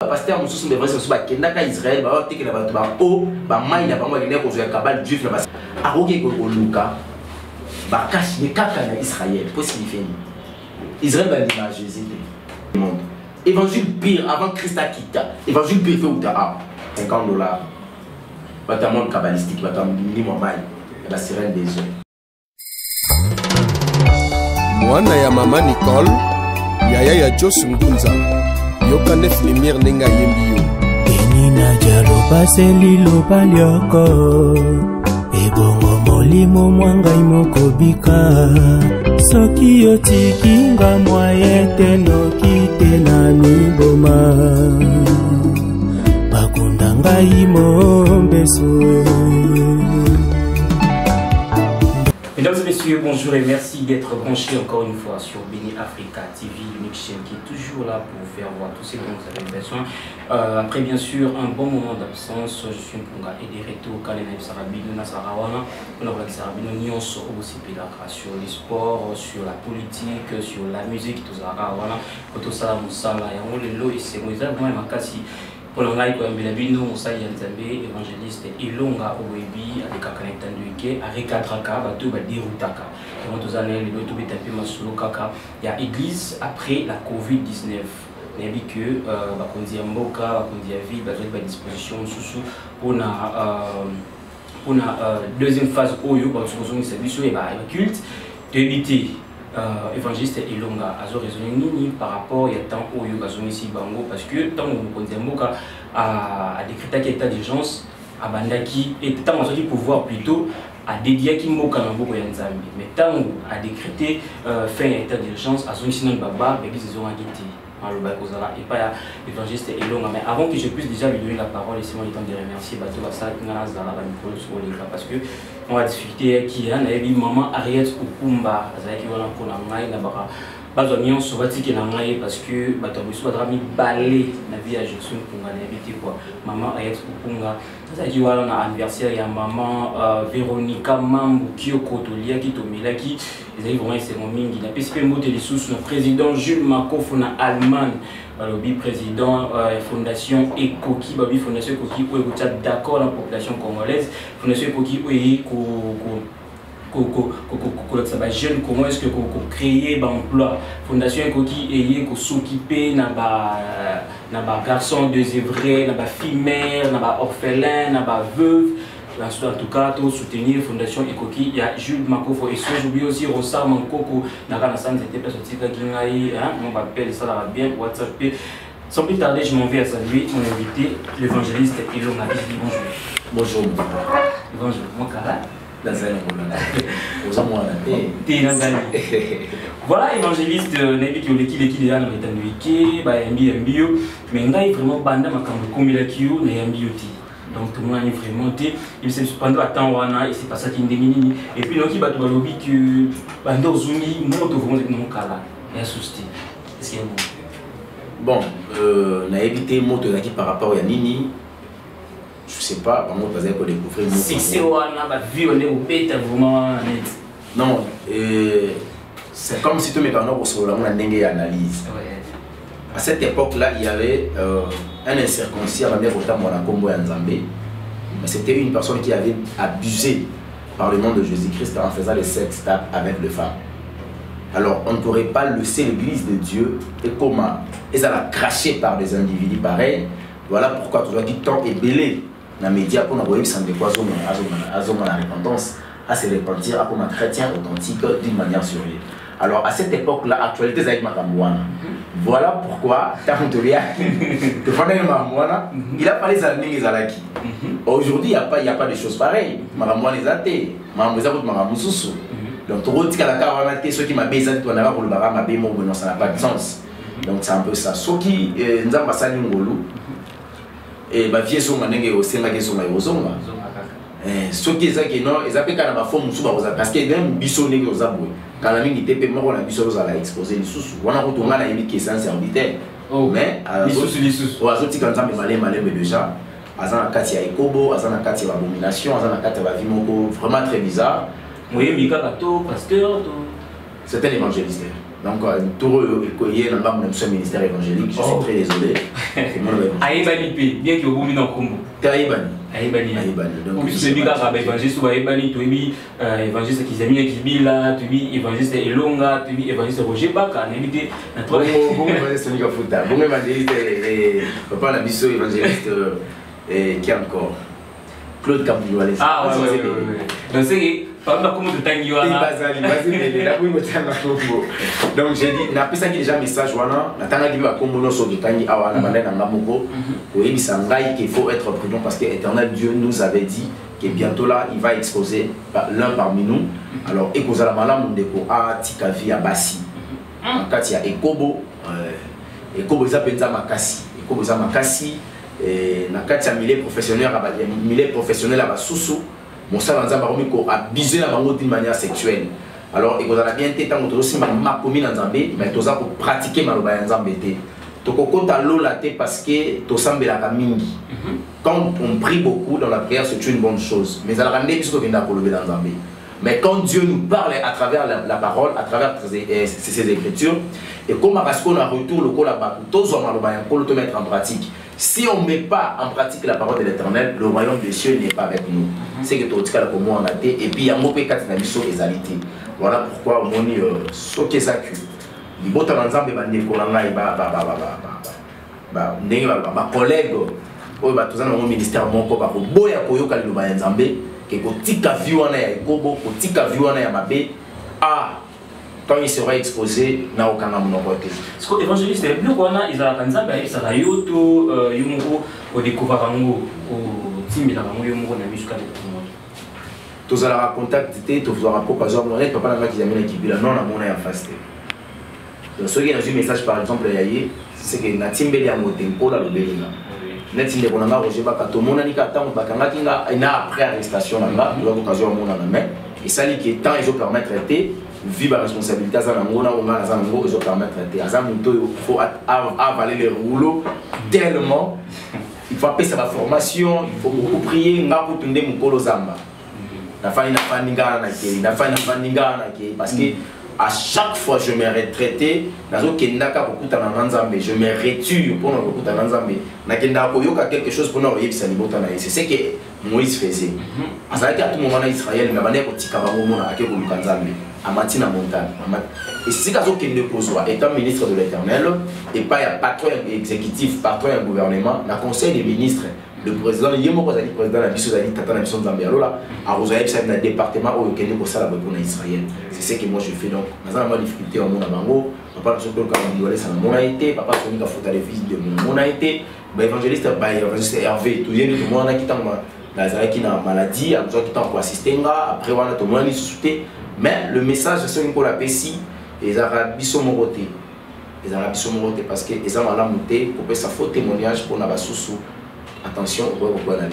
pasteur mosusu mais vraiment ba kendaka Israël ba tekela ba ba o ba mai na bango ngene ko zo kabal juif na ba aroke ko luka ba kashi kaka na Israël pour signifier Israël va dire à Jésus le monde évangile pire avant Christ a quitté évangile pire fait ou ta $50 ba ta monde kabbalistique ba ta ni mai la sirène des eaux mwana ya mama Nicole yaya ya Jos Ngunza yoka nef lumière nenga yembi yo enina jalo baseli loba lyoko ebongo molimo mwangai mokobika soki yotikinga mwaye tenoki te na miboma bakunda ngai mombeso. Mesdames et messieurs, bonjour et merci d'être branchés encore une fois sur Béni Africa TV, l'unique chaîne qui est toujours là pour vous faire voir tous ces dont vous avez besoin. Après bien sûr un bon moment d'absence, je suis Mpunga et des retours quand les Sarabino Nasarawana, on a parlé Sarabino Nyonso aussi sur les sports, sur la politique, sur la musique, tout ça, voilà, pour tout ça, Moussala, et on les lois, c'est moi, vraiment Makasi. Pour le rail, comme Bilabino, Moussa Yanzambe, évangéliste Ilonga Owebi, avec un connectant de Ike, avec 4K, Batou Badirutaka. Et on tous années, les deux tout est un peu masolo kaka. Il y a église après la Covid-19. On a dit que, on dit Mboka, on dit ville, on a disposition sous pour la deuxième phase Oyo, parce que nous sommes et culte, d'éviter. Évangéliste Ilonga a raisonné nini par rapport à temps où il y a ici bango parce que tant on dit mboka à décréter état d'urgence à bandaki et tant on dit pouvoir plutôt à dédier qui mboka na mboko ya nzambe mais tant à décréter fin état d'urgence à zone sinon baba l'église ils ont agité et pas évangéliste Ilonga. Mais avant que je puisse déjà lui donner la parole, laissez-moi le temps de remercier Bato Bassa parce que on va discuter qui est un maman Ariette Okumba qui va pour la maille là-bas. Bazoignon sovatique na ngai parce que bato biso badrami balé na vie à Jésus pour habiter quoi maman Ariette Okumba ça dit voilà na anniversaire ya maman Véronica Mambu Kioko Tolia qui tomela qui les vraiment c'est mon mingi na PSP moto les sous le président Jules Makof na Allemagne le président fondation Ekoki babi fondation Ekoki pour être d'accord la population congolaise fondation Ekoki jeune comment est-ce que créer l'emploi fondation Ekoki et s'occuper na ba garçon désœuvré na ba fille mère na ba orphelin na ba veuve en tout cas tout soutenir fondation Ekoki il y a Jules Makofo et j'oublie aussi Rossar Mankoko na kana sans c'était pas sorti kingai hein on m'appelle ça va bien WhatsApp sans plus tarder je m'en vais à saluer mon invité l'évangéliste Ilonga. Bonjour bonjour mon cara. Voilà, évangéliste Nabi qui est là dans l'état mais il a vraiment banda comme il a donc tout le monde est vraiment il s'est pendant temps et c'est pas ça qui est et puis donc il va tout lobby que bando zuni moto vraiment non kala et assisté est-ce qu'il y a bon on a évité moto qui par rapport à Nini. Je sais pas, par contre, vous allez découvrir. Si c'est la vie, on est au bête, vraiment. Non, c'est comme si tous mes parents avaient analyse. À cette époque-là, il y avait un incirconcis à la mère Combo et Nzambé. Mais c'était une personne qui avait abusé par le nom de Jésus-Christ en faisant les sex tapes avec les femmes. Alors, on ne pourrait pas laisser l'église de Dieu et comment ils allaient cracher par des individus pareils. Voilà pourquoi tu dois dire tant et belé. Dans les médias, pour nous sans de quoi la repentance, à se repentir, à comme un chrétien authentique d'une manière sérieuse. Alors à cette époque-là, actualité avec Makamouana. Voilà pourquoi, il a parlé des les Alaki. Aujourd'hui, il n'y a pas de choses pareilles. Makamouana les athées, Makamoussou. Donc, ceux qui m'ont baisé, ça n'a pas de sens. Donc c'est un peu ça. Ceux qui nous ont passé et ma vie sont manengé au sein de son maïozonga. Ceux qui disent que non, ils appellent quand ma forme sous parce que même bisonné aux aboués. Quand la mingi était mort, on a bisonné à exposer les sous. On a retourné à la limite qui est sans serviteur. Mais les sous. Aux autres quand ça me malé mais déjà. Azana kati ya ekobo, azana kati ya abomination, azana kati ya vimoko vraiment très bizarre. Oui, Mika Kato, pasteur. C'était l'évangéliste. Donc, tout le ministère évangélique, je suis très désolé. C'est moi Aïbani P, bien qu'il y ait au bout d'un combo. Aïbani. Aïbani. Donc, tu sais bien qu'à l'évangile, tu vas Aïbani, tu es évangile qui s'est mis à Kibila, tu es évangile Elonga, tu es évangile Roger Baka, n'évitez. Bon, évangiliste Sonika Fouta. Bon, évangiliste, papa Nabiso, évangiliste, qui encore Claude Camouloualès. Ah, ouais. Donc, c'est par exemple, comment tu t'as dit, donc j'ai dit, n'a pas ça qui déjà message wana, n'a pas dit que comme nous sommes tangi awa na bandé na ngamoko, oui bisangai qu'il faut être prudent parce que l'Éternel Dieu nous avait dit que bientôt là il va exposer l'un parmi nous. Alors ekoza la malamu ndeko a tikavi abasi. Kati ya ekobo za penza makasi, ekobo za makasi na kati ya milieu professionnel aba susu. Mon salon a abusé la bango d'une manière sexuelle. Alors, il y a bien été tant que aussi ma commune en Zambie, mais tu as pratiqué ma loba en Zambie. Tu as l'eau la tête parce que tu as la mingi. Quand on prie beaucoup dans la prière, c'est une bonne chose. Mais à la ramener, puisque tu viens de Zambie. Mais quand Dieu nous parle à travers la parole, à travers ses écritures, et comme parce qu'on a retour le col là-bas, tous on va le mettre en pratique. Si on ne met pas en pratique la parole de l'Éternel, le royaume des cieux n'est pas avec nous. C'est que tu as comme moi en a été, et puis il y a un mot pécat dans l'issue des alités. Voilà pourquoi on dit ce qui est ça. Il y a un ensemble de collègues, au ministère, quand il sera exposé, n'a aucun amour. Parce que l'évangéliste est plus qu'on a, ils ont un Zambie, ils ont un yoto, au découvrango, au timide, au yomo, on a mis jusqu'à l'époque. Tous allons contacter, tous allons proposer à mon aide, papa n'a pas qu'ils amènent l'équipe, non, à mon aide en fasté. Donc, ce qui est dans un message par exemple, c'est que Natimbe est en tempo là le Bélina. Netinde qu'on a Roger Baka, tout le monde a dit qu'attend, après arrestation là-bas, il va vous caser à mon main. Et ça dit que tant ils ont permis de traiter. Vivre la responsabilité à Zanangona ou à Zanango, ils ont permis de traiter. À Zanango, il faut avaler les rouleaux tellement. Il faut appeler sa formation, il faut beaucoup prier. Parce que à chaque fois je me retraité, je me réture pour nous quelque chose pour nous. C'est ce que Moïse faisait. À tout moment en Israël, il y a Matina Montagne. Et si étant ministre de l'Éternel, et pas un patron exécutif, patron du gouvernement, le conseil des ministres, le président, il y a un président de la mission de Zambie, à Rosaïe, c'est un département où il y a un Israël. C'est ce que moi je fais. Donc, dans la difficulté, on a bango, papa n'a pas été, papa n'a pas fait des visites de mon été, l'évangéliste Hervé, tout le monde a quitté la maladie, a besoin de temps pour assister, après on a tout le monde sauté. Mais le message, c'est qu'on l'a ici, les Arabes sont morotés. Les Arabes sont morotés parce que les Arabes ont monté pour faire faux témoignage pour la sous. Attention, on va voir la.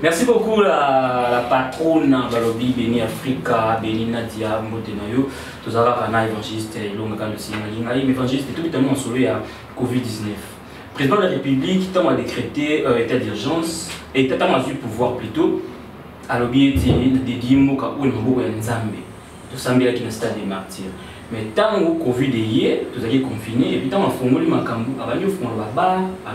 Merci beaucoup la patronne Balobi Béni Africa, Béni Nadia Motenayo, tous les évangélistes, l'évangéliste et tout le monde sur la Covid-19. Le président de la République a décrété état d'urgence, état de pouvoir plutôt, à l'objet de Moka ou le Mbogo Nzambe. Tout ça qui est dans le stade des martyrs. Mais tant que le Covid est hier, tout est confiné, et puis tant qu'on a formulé ma cambou, on a bar, on a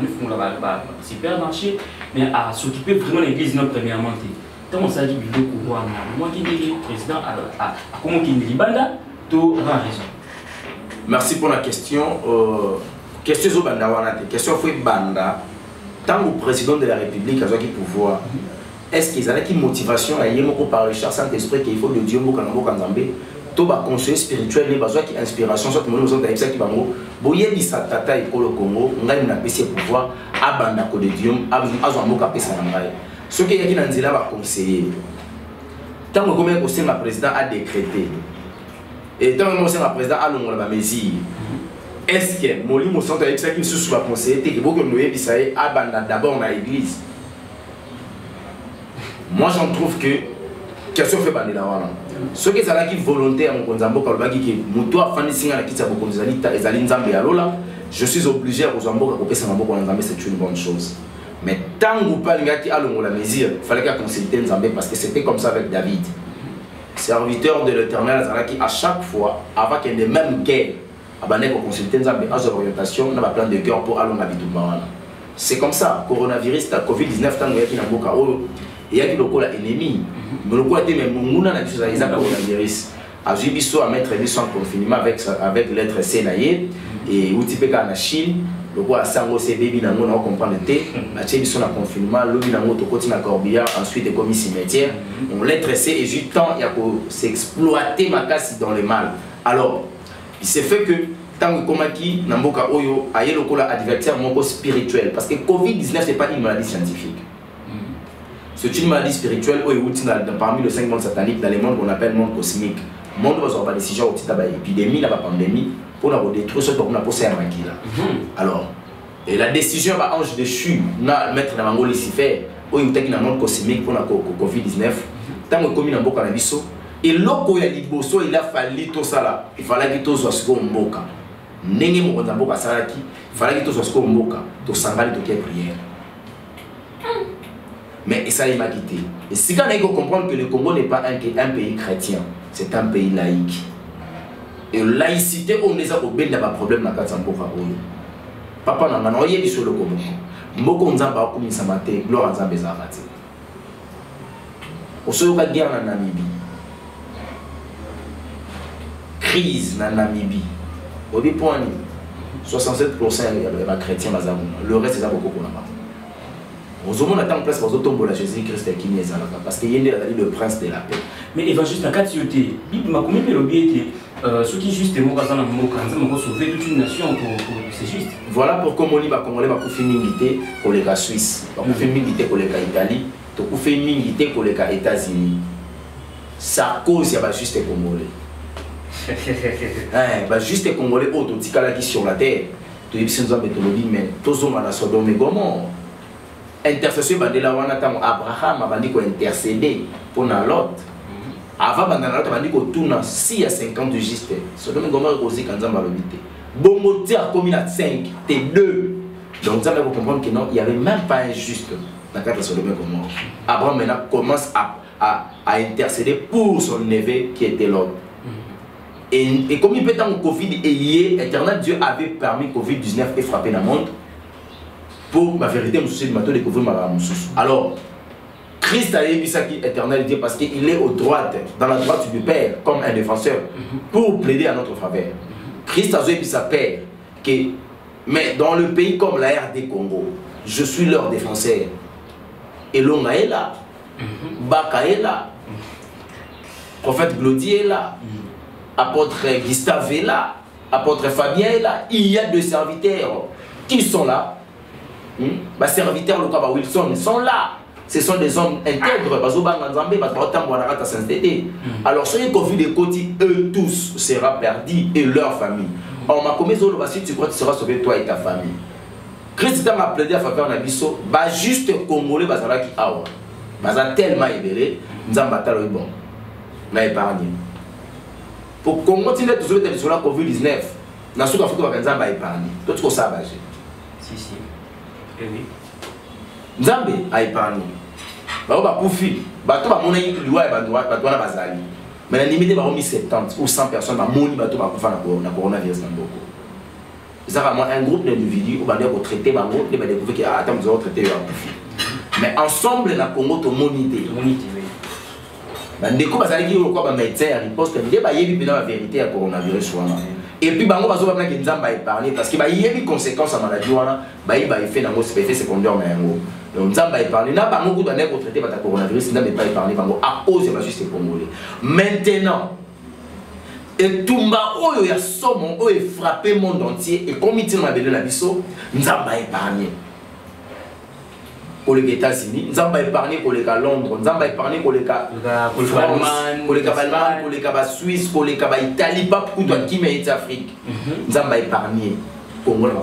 supermarché, mais à s'occuper vraiment de l'église notre premièrement. Tant qu'on s'est dit que moi qui dis le président a comment qu'il dit banda, tout a raison. Merci pour la question. Question banda wana, question foi banda. Tant que le président de la République a qui pouvoir. Est-ce qu'ils ont une motivation à y aller par le Saint-Esprit qu'il faut le Dieu Mokanambo tout bas conseiller spirituel les besoins qui inspiration soit nous sommes dans qui bango boye bisa tata ekolo Congo ngai na pesi pouvoir abanda ko de Dieu azo moka pesa na ngai ce qui yaki na nzela ba conseiller tant que comme le président a décrété et tant que le président a longola ba mesure est-ce que molimo sont avec ça qui sous ba conseiller te que beaucoup nous bisa abanda d'abord na église. Moi j'en trouve que question fait bandela wana ce qui est qui volontaire mon konzambo kalobaki ki muto afandi singa na kitsa bokonzali ta ezali nzambe ya lola je suis obligé à kozamboka kopesa maboko na nzambe c'est une bonne chose mais tant que pas ngati alongola mesure fallait qu'il consulter nzambe parce que c'était comme ça avec David serviteur de l'Éternel azalaki à chaque fois avant qu'il y ait même guerre abandé pour consulter nzambe à orientation na plan de cœur pour alonga bitumba wana c'est comme ça. Coronavirus, Covid-19, tant qu'il y a qui n'a pas il y a qui le ennemi. Mais le quoi était même mon a coronavirus. A Jubiso à mettre en confinement avec l'être Sénaïe et Outipeka en Chine. Le quoi à Sango c'est baby n'a pas comprendre le thé. La Jubiso en confinement, l'autre n'a pas côté na Corbillard, ensuite comme cimetière. On l'être C et juste temps il y a pour s'exploiter ma casse dans le mal. Alors il s'est fait que tant que Komaki Namboka Oyo a eu le adversaire mon spirituel parce que Covid-19 c'est pas une maladie scientifique. C'est une maladie spirituelle où parmi les 5 mondes sataniques dans les mondes qu'on appelle monde cosmique. Le monde va avoir des décisions au titre de l'épidémie, la pandémie, pour détruire ce qu'on a posé à Makila. Alors, et la décision va ange déchu, mettre dans le Lucifer, où il y a un monde cosmique pour la Covid-19, tant que commis dans le Boka, et l'autre, il a fallu tout ça là. Il fallait que tout soit ce qu'on moka. N'est-ce pas Boka Saraki, il fallait que tout soit ce qu'on moka, tout s'engager de quelle prière. Mais ça il m'a quitté. Et si quand on comprend que le Congo n'est pas un pays chrétien, c'est un pays laïque. Et laïcité, on est à un problème dans le Congo. Papa n'a pas dit sur le Congo. Mboko nzamba comme ça matin, gloire à Nzambe Zarati. On se voit guerre en Namibie. Crise en Namibie. Au dépôt, 67% est chrétien, le reste c'est beaucoup pour la part. Aux hommes, on attend en place pour tomber la Jésus-Christ qui est là parce qu'il y a le prince de la paix. Mais évangile, la qualité, il m'a commis le biais ce qui juste est mon cousin, on sauver toute une nation c'est juste. Voilà pourquoi on dit que Congolais va faire militer pour les gars Suisse, va faire militer pour les gars Italie, va faire militer pour les gars États-Unis. Ça cause il y a juste Congolais. Bah juste Congolais autres qui sont sur la terre. Tu dis que nous avons mais tous hommes à la Sodome et Gomorrhe. Intercession bandela wana tango Abraham abandi ko intercéder pour na Lot. Avant bandana Lot abandi ko tuna 6 à 50 juste. Sodome Gomorrhe aussi quand Nzamba lobité. Bongo tia comme à 5, t'es 2. Donc Nzamba vous comprendre que non, il y avait même pas un juste dans le cadre de Sodome Gomorrhe. Abraham maintenant commence à intercéder pour son neveu qui était Lot. Et comme il peut être en Covid et hier, éternel Dieu avait permis Covid-19 de frapper le monde. Pour ma vérité, je suis de découvrir ma moussous. Alors, Christ a dit ça qui est éternel Dieu parce qu'il est au droit, dans la droite du Père, comme un défenseur, pour plaider à notre faveur. Christ a dit sa Père, mais dans le pays comme la RD Congo, je suis leur défenseur. Et Longa est là, Baka est là, prophète Glodier est là, apôtre Gustave est là, apôtre Fabien est là. Il y a deux serviteurs qui sont là. Les serviteurs de Wilson sont là. Ce sont des hommes intègres. Alors, ceux qui ont vu des côtés, eux tous seront perdus et leur famille. On m'a commis si tu crois que tu seras sauvé toi et ta famille. Christ m'a plaidé à faveur de Bisso, juste Congolais, qui a tellement éveillé, nous avons battu bon. On a épargné. Pour continuer à sauver sur la Covid-19, nous avons épargné. Tout ce que ça va. Si, si. Oui. Nzambe a épargné. Bah on poufi. Bah toi mon aïe loi et bah toi bazali. Mais la limite bah on 70 ou 100 personnes bah moni bah toi bah poufa na coronavirus na boko. Ça vraiment un groupe d'individus où bah on traiter bah on les bah découvrir que attends nous allons traiter à poufi. Mais ensemble na Congo to monité. Monité oui. Bah ndeko bazali ki quoi bah médecin à riposte mais bah yebi pena la vérité à coronavirus wana. Et puis bango bazo ba que Nzamba épargné parce que bah il y a des conséquences à maladie wana bah il va effet dans effet secondaire mais ngo donc Nzamba épargné na bango ko doit être traité par ta coronavirus Nzamba pas épargné bango à cause de la juste congolais maintenant et tumba oyo ya somo oyo frappé le monde entier et comme il tient la belle la biso Nzamba épargné pour les États-Unis, nous avons épargné pour les Londres, nous avons épargné pour les France, pour les Allemagne, pour les Suisse, pour les Italie, pas pour toi qui mérite Afrique. Nous avons épargné Congo la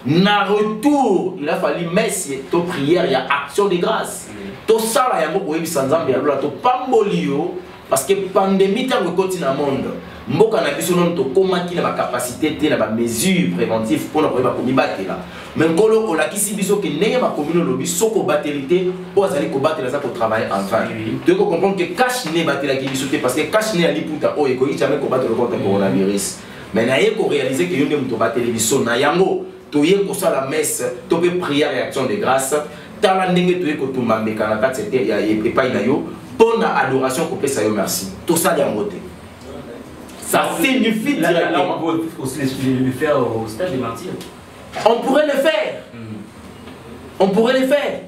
na retour, il a fallu messie, to prière, il y a action de grâce. To ça là, il y a beaucoup de Nzambe, to pambolio parce que pandémie tant que continue dans le monde. Mboka na biso non to komaki na ba capacité té na ba mesures préventives pour na ko ba combattre là. Mais ngolo o la kisi biso ke ndenge ba commune lobi soko battelité pour azali ko battre ça pour travailler en vain. Tu dois comprendre que cash ne battre ki biso té parce que cash ne ali puta o e ko jamais ko battre le contre coronavirus. Mais na ye ko réaliser que yonde muto battre biso na yango tu es pour ça la messe, tu peux prier réaction de grâce. Tala ndenge tu es que tu m'as mécanique, c'était il y a pas inayo. Pour la adoration, qu'on peut ça merci. Tout ça est en beauté. Ça signifie directement. On peut aussi le faire au stade des martyrs. On pourrait le faire. On pourrait le faire.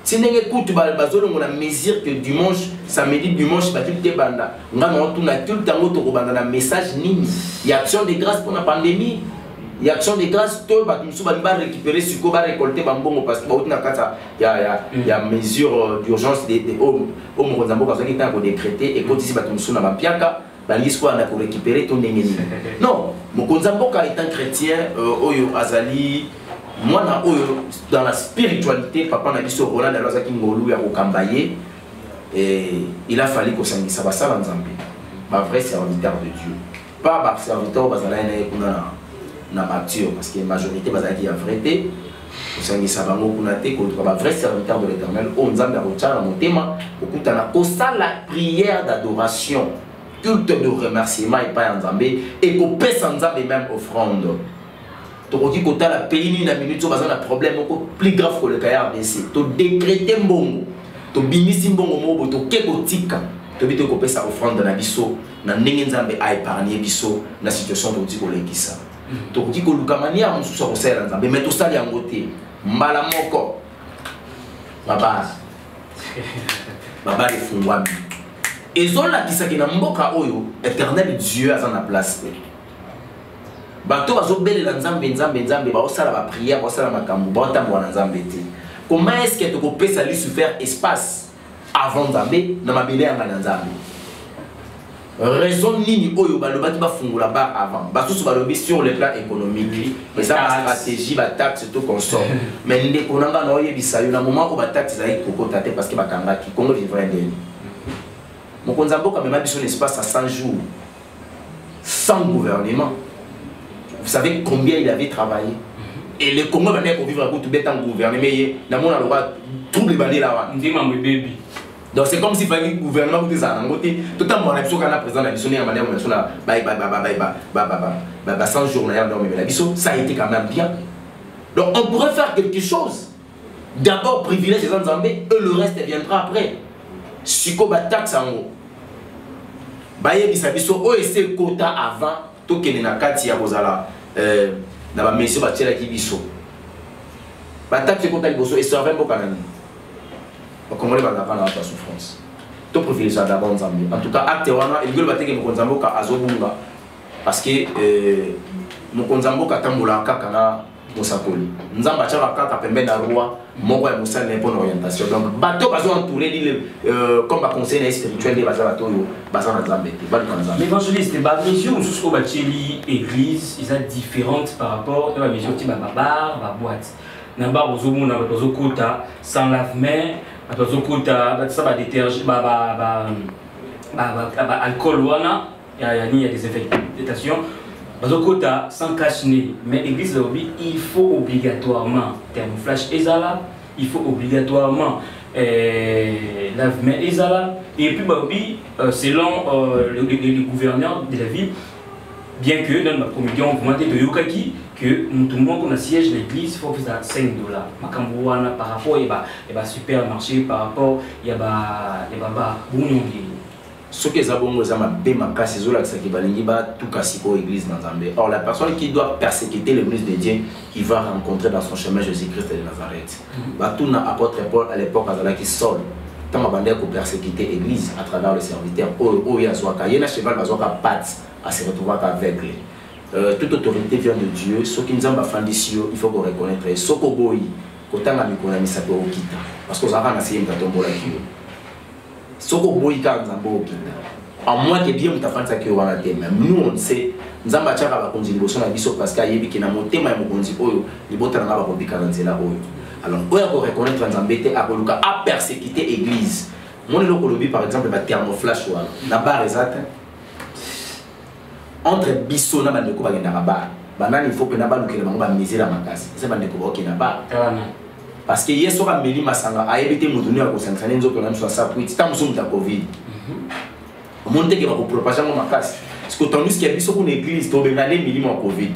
Si vous écoutez, on a mesure que dimanche, samedi, dimanche, il y a tout le temps un message. Il y a action de grâce pour la pandémie. Il y a action de grâce, tout le monde va récupérer ce qu'on va récolter parce qu'il y a mesure d'urgence au Mozambique qui est décrété et quand ici, on a récupérer ton ennemi. Non, Mozambique est un chrétien, Oyo Azali. Moi, dans la spiritualité, papa n'a dit sur Roland de Lozaki Ngolou à Okambaye, et il a fallu que ça va dans Zambie. Un vrai serviteur de Dieu. Pas un serviteur na mature, parce que la majorité qui a vérité. Un vrai serviteur de l'Éternel. On a mon thème. La prière d'adoration, culte de remerciement et pas en Zambie, et qu'on paie sans Zambie même offrande. Tu dis que tu as la pays une minute, tu as un problème plus grave que le cas RDC. Tu décréter mbongo, tu binisi mbongo, tu kekotika, tu dis que tu ça offrande na biso, na ndenge nzambe a épargné biso na situation tu dis que le kisa. Tu dis que lukamania on se sert nzambe, mais tout ça li angoté. Mbala moko. Baba. Baba refungwami. Ezola kisaki na mboka oyo, éternel Dieu a sa place. Bato bazobele la nzambe ba osala ba prière ba osala makambo ba otambo na nzambe te. Comment est-ce que tu peux pesa lui se faire espace avant nzambe na mabele ya nzambe? Raison nini oyo balobaki ba fungula ba avant. Ba tous balobi sur le plan économique. Mais ça ba stratégie ba taxe tout consomme. Mais ndeko konanga na oyebisa yo na moment ko ba taxe za ikokota te parce que ba kanga ki Congo vivre ndeni. Mokonzambo quand même biso espace à 100 jours sans gouvernement. Vous savez combien il avait travaillé. Et le Congo va venir pour vivre à tout bête en gouvernement. Mais dans mon endroit, tout les balais là. Donc c'est comme s'il fallait que le gouvernement vous dise tout le temps, on a besoin qu'on a présent la mission, on a 100 jours, ça a été quand même bien. Donc on pourrait faire quelque chose. D'abord privilégier les Zambé, et le reste viendra après. Si on a taxe en haut, on a essayé quota avant. Tout qui est na kati ya bozala na ba monsieur ba tela ki biso ba taxe ko tali boso et servent boka nani ba congolais ba na la souffrance to privilégier d'abord Nzambe. En tout cas acte wana et ngolo bateke mo Nzambe ka azobunga parce que mo Nzambe ka tambola kaka na mosakoli Nzambe achaka kaka pembe na roi moko ya mosala na bonne orientation. Donc bato bazo entourer comme ba conseil spirituel de baza bato yo baza na Nzambe te ba Nzambe. L'évangéliste ba vision jusqu'au bacheli église ils sont différentes par rapport à la vision ti ba bar ba boîte na ba ozomo na bazo kota sans lave-main bazo kota ba ça ba détergent ba alcool wana il y a des infectations. Bazokota sans cache-nez, mais l'église il faut obligatoirement thermoflash ezala, il faut obligatoirement lave-main ezala, et puis selon le gouverneur de la ville, bien que dans ma communion vous demandez de Yokaki que tout le monde qu'on a siège l'église il faut que ça $5. Makambouana par rapport à supermarché par rapport il y a ce que Zabongo Zama Bemaka, c'est Zola qui va tout casser pour l'église dans Zambé. Or, la personne qui doit persécuter l'église de Dieu, qui va rencontrer dans son chemin Jésus-Christ de Nazareth. Tout n'a apôtre Paul à l'époque qui sort. Tant ma bande pour persécuter l'église à travers le serviteur. Oh, il y a Zoaka, il y a un cheval à se retrouver aveugle. Toute autorité vient de Dieu. Ce qui nous a fait il faut qu'on reconnaisse. Ce qu'on boit, quand on a mis qu'on a mis ça pour quitter. Parce que ça va nasser un tombeau là qui soko boyika nzambo okina à moins que bien mutafanza ki wana te même nous on sait nzamba chaka ba konzi liboso na biso parce que ayebi ki na motema ya mokonzi oyo libota na ba kobika na nzela oyo alors oya ko reconnaître nzambe te akoluka a persécuter église mon loko lobi par exemple ba thermoflash wana na bar ezata entre biso na bandeko ba ngenda ba banani il faut que na ba lukela bango ba misera makasi c'est bandeko ba okina ba parce que hier soir Meli Masanga a évité Moudounou à Kosansané nous on a soit ça pour tant nous de Covid. Monter qui va propager mon macasse. Parce que tant nous qui habite sur une église to benale Meli mon Covid.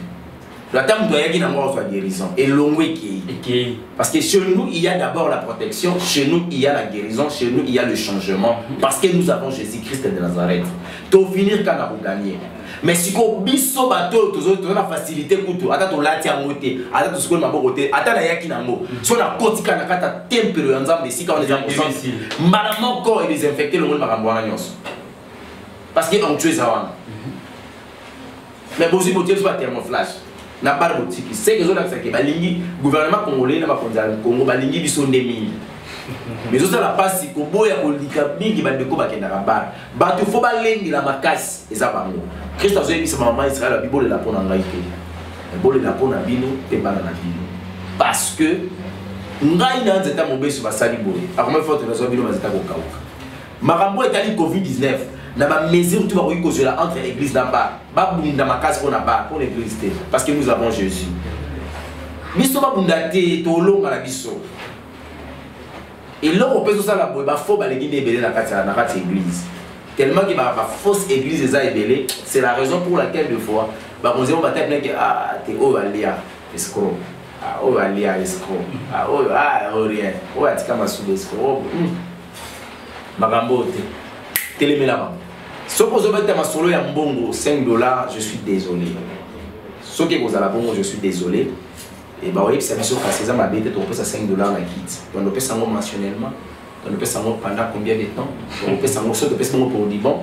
Le temps doit y avoir une guérison. Et l'ongwe qui parce que chez nous, il y a d'abord la protection, chez nous, il y a la guérison, chez nous, il y a le changement. Parce que nous avons Jésus-Christ de Nazareth. Pour finir, quand on a gagné. Mais si on biso bateau, tu as la facilité pour tout. Attends, tu l'as tiré à côté. Attends, tu as côté. Attends, tu as yaki nango. Si on a côté quand on a tempéré ensemble ici quand on est en conscience. Madame corps est désinfecté le monde marambouana nyos. Parce qu'on tue ça. Mais bon, si vous tirez sur la thermoflash. Na pas de boutique c'est que zola que balingi gouvernement congolais na ba konza Congo balingi biso ndemi mais zo la passe ko boya ko lika bingi ba ndeko ba kenda ba ba tu fo ba lengi la makasi eza bango Christ a dit que maman Israël la Bible la pona ngai ke Bible la pona bino te bana na bino parce que ngai na nzeta mobeso ba sali boye akoma forte na zo bino ba zeta ko kauka makambo etali COVID-19 na ba mesure tu vas reconnaître la entre église là-bas ba bunda makasi pour na ba pour l'église parce que nous avons Jésus biso ba bunda te to longa la biso et là on peut ça la boy ba fo ba l'église ebele na kati église tellement que ba fausse église eza ebele c'est la raison pour laquelle de fois ba konze on ba tête que ah te o alia escroc ah o alia escroc ah o rien o atika masu escroc magambo te téléméla. Si vous avez un solo à mbongo $5, je suis désolé. Ce que vous avez bongo, je suis désolé. Et bah oui, c'est sûr que c'est ma bête, on peut ça $5 la kit. On peut ça mentionnellement. On peut ça pendant combien de temps? On peut ça pour dire bon.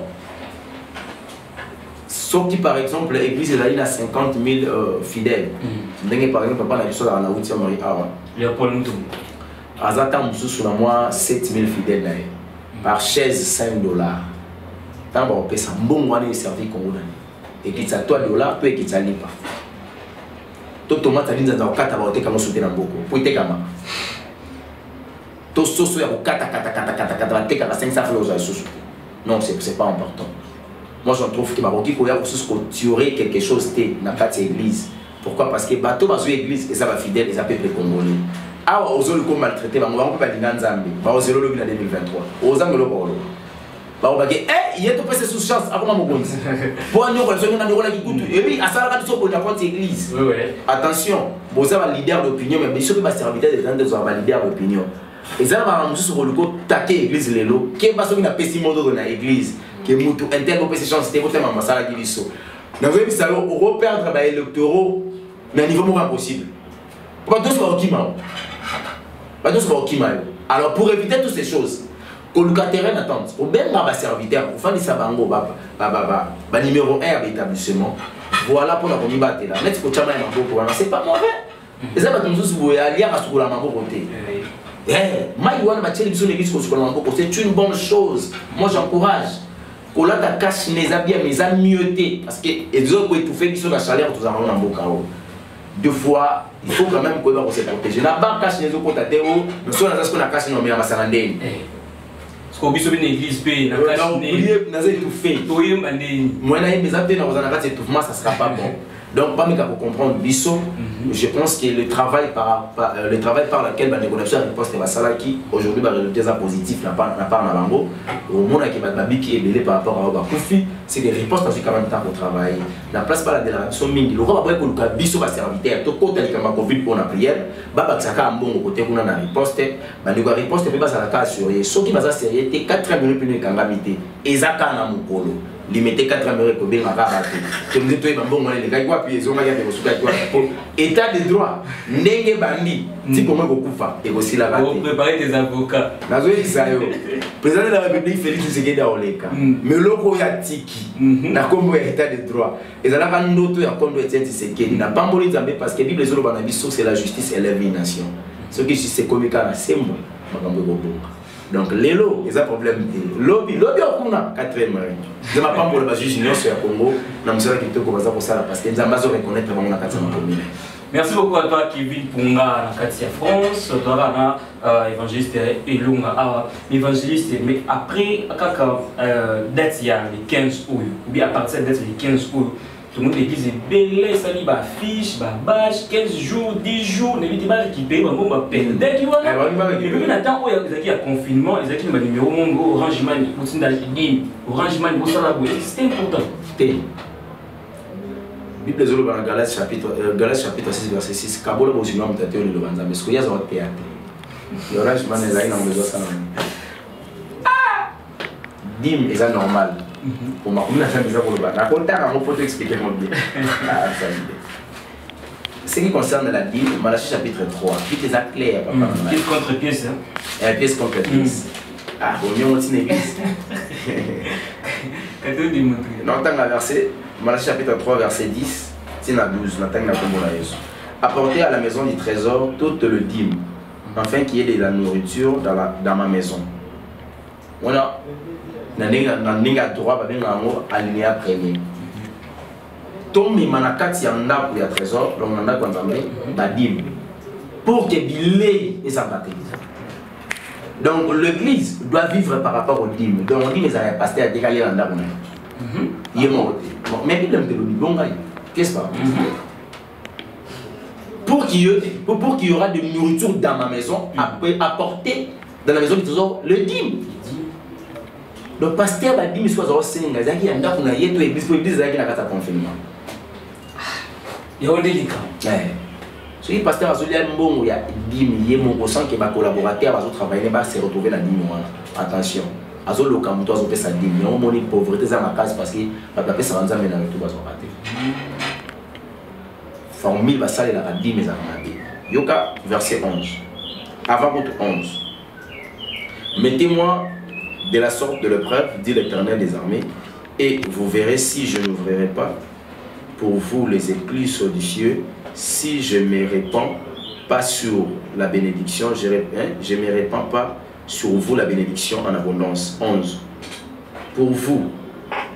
Sauf qui par exemple l'église est à 50 000 fidèles. Par exemple, papa n'a pas la route Marie Awa. Léopold Moutou. Azata sur la moi 7 000 fidèles par chaise $5. Tant qu'on peut ça bon moyen de servir Congo et qui ça $3 peut qui ça lipa. Tout tomate ali dans 4 abaote comme soutenir beaucoup. Pour te kama. Tout soso ya 4 te kama 500 flots à soso. Non, c'est pas important. Moi je trouve que baroki ko ya ko tuer quelque chose té na kati église. Pourquoi? Parce que bateau bazo église et ça va fidèle et ça peuple congolais. Ah, aux autres qu'on maltraité, on va pas dire Nzambe. Bah aux autres en 2023. Aux anglo polo. Bah on va dire il y a tout passé sous chance avant mon bon. Pour nous on a nous qui coûte. Et puis à ça là pour la compte église. Oui. Attention, vous avez un leader d'opinion mais sûr que pas serviteur des gens des un leader d'opinion. Et ça va nous sur le coup taquer église les lots. Qui passe une pessimiste dans l'église, qui mutu intel pour ces chances c'était pour ma sala qui biso. Dans le salon on reperdre ba électoraux mais à niveau moins impossible. Pas tous pas okima. Pas tous pas okima. Alors pour éviter toutes ces choses que le terrain attend, au bien ma serviteur, pour faire des sabango, numéro 1 à l'établissement, voilà pour la première bataille. Net pour chama et mambo, c'est pas mauvais. Et ça va nous jouer à lire à ce que la mambo côté. Maïwan va tirer sur l'église pour la mambo, c'est une bonne chose. Moi j'encourage. Qu'on a ta cache mes habits, mes amiotés, parce que les autres peuvent étouffer, ils sont la chaleur, tous en mambo cao. Deux fois, il faut quand même qu'on se protège. La banque cache les autres côtés, nous sommes dans ce qu'on a caché dans la masalandé. Ko biso bine église pe na cache oublier naza étouffé toyemba ndeni moi na yemba zape na kozana kati étouffement ça sera pas bon donc pas meka pour comprendre biso je pense que le travail par lequel la négociation riposte va salaki aujourd'hui va résulter ça positif na part na bango au monde qui va babiki et belé par rapport à Bakufi c'est des ripostes dans quand même temps pour travailler la place par la délégation mingi le roi va pour le biso va serviteur to kota li kama covid pour la prière baba tsaka mbongo côté kuna na riposte ba nego riposte pe ba salaka assurer ceux qui va sérieux 4 minutes plus kangamité ezaka na mukolo limiter 4 minutes ko benga bato que nous étoyeba mbongo les gars quoi puis ezonga ya de kosuka quoi état de droit ndenge bandi ti comment kokufa et aussi la pour préparer des avocats nazo isayo président de la République Félix Tshisekedi Oleka mais loko ya tiki na kombo ya état de droit ezalaka ndoto ya kombo ya Tshisekedi na pamboli Nzambe parce que Bible ezolo bana biso c'est la justice élève une nation ce qui c'est komika na sembo makambo bobonga. Donc, l'élo, il y a un problème. Lobby, on a 4e marine. Je ne sais pas pour le juge junior sur le Congo. Je ne sais pas pour ça parce que nous avons besoin de reconnaître vraiment la 4e commune. Merci beaucoup à toi, Kevin Punga, la Katia France. Toi, évangéliste Elunga, évangéliste. Mais après, quand date il y a les 15 août, ou bien à partir de date les 15 août, tout le monde l'église est belle, ça lit ma fiche, ma badge, 15 jours, 10 jours, n'évitez pas récupérer, ma peine. Dès qu'il y a, et puis maintenant, il y a confinement, il y a un numéro, Orange Money, Orange Money, c'est important. Bible zolo dans Galates chapitre 6 verset 6 kabolo bozima mutateur le banza mais ce qu'il y a dans le théâtre. L'orange man est là il en besoin ça. Dim est normal. Pour ma commune ça besoin pour le bas. La compta on peut expliquer mon bien. Ce qui concerne la dîme, Malachie chapitre 3, tout est clair papa. Pièce contre pièce hein. Et pièce contre pièce. Ah, bon mieux on tient église. Non, tant la verset Malachie chapitre 3 verset 10, c'est à 12, apportez à la maison du trésor toute le dîme, afin qu'il y ait de la nourriture dans ma maison. Voilà, n'a droit à alinéa premier. Tomi manakati yanda pour le trésor, donc on a quand la dîme, pour que billet et ça donc l'église doit vivre par rapport aux dîmes. Donc on dit mais ça va passer à décaler dans la il est mort. Mais il est qu'est-ce que pour qu'il y aura de nourriture dans ma maison, apporter dans la maison du trésor le dîme. Donc pasteur va dire soit au Sénégal, il y a un gars qui a été l'église qui a confinement. Il y a un délicat. Si le pasteur a dit qu'il y a 10 milliers, mon sens que ma collaborateur va travailler, va se retrouver dans 10 mois. Attention. Azo loka muto azo pesa dimi on moni pauvreté za ma case parce que ba pesa banza mena tout bazo rater formule ba sale la dimi za mabe yoka verset 11 avant votre 11 mettez-moi de la sorte de l'épreuve dit l'Éternel des armées et vous verrez si je n'ouvrirai pas pour vous les écluses du si je me répands pas sur la bénédiction je me répands pas sur vous la bénédiction en abondance. 11. Pour vous,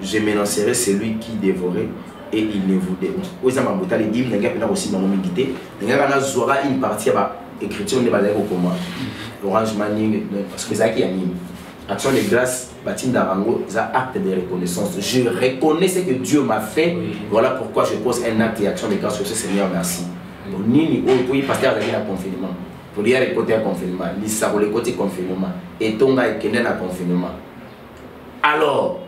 je m'énoncerai celui qui dévorait et il ne vous dévore. Vous avez dit que vous avez une partie de l'écriture de l'Orange Manning, parce que c'est ça qui anime. Action de grâce, Baptiste Darango, c'est un acte de reconnaissance. Je reconnais ce que Dieu m'a fait. Voilà pourquoi je pose un acte et action de grâce sur ce Seigneur. Merci. Ni pasteur a confinement. Pour dire les côtés confinement, les côtés confinement, et Tonga et Kenen à confinement. Alors,